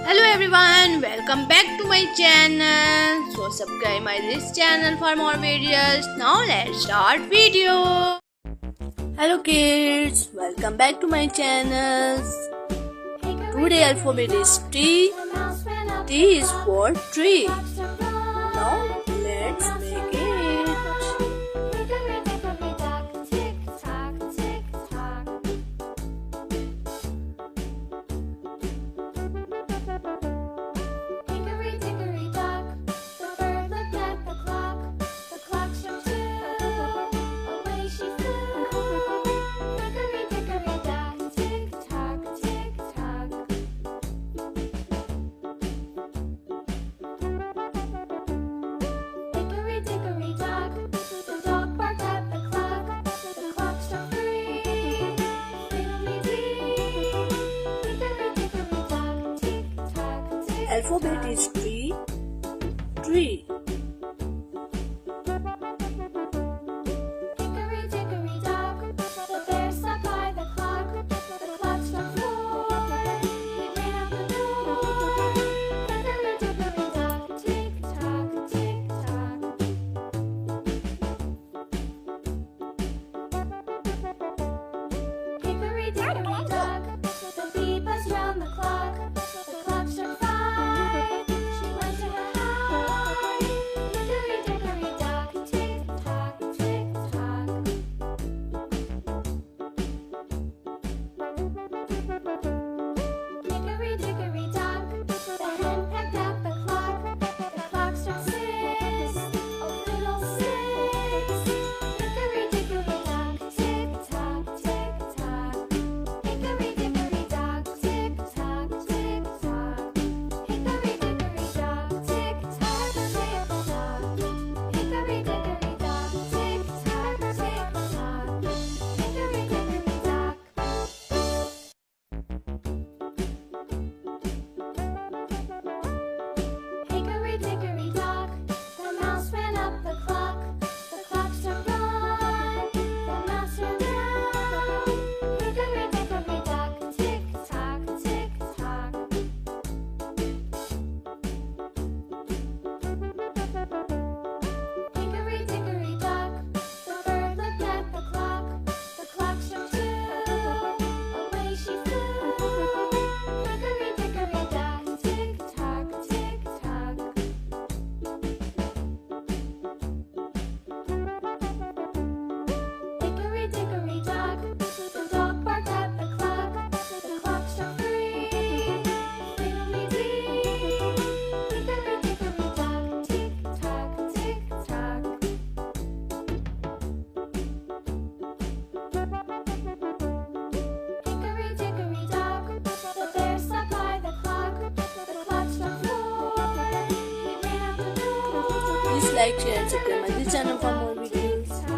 Hello everyone, welcome back to my channel. So subscribe my this channel for more videos. Now let's start video. Hello kids, welcome back to my channel. Today alphabet is T. T is for tree. Now let's make it. Alphabet is tree. Tree. Hickory dickory dock, the bear sat by the clock. The clock struck 4. He ran out the door. Hickory dickory dock, tick tock, tick tock. Hickory dickory dock, the bee buzzed round the clock. The clock struck 5. Dickory dock, the mouse ran up the clock. The clock struck 1. The mouse ran down. Hickory dickory dock, tick tock, tick tock. Hickory dickory dock, the bird looked at the clock. The clock struck 2. Away she flew. Hickory dickory dock, tick tock, tick tock. Dickory dock, the dog barked at the clock. The clock struck 3. Fiddly-dee. Hickory dickory dock, tick tock, tick tock. Hickory dickory dock, the bear sat by the clock. The clock struck 4. He ran out the door. Please like, share, and subscribe my this channel for more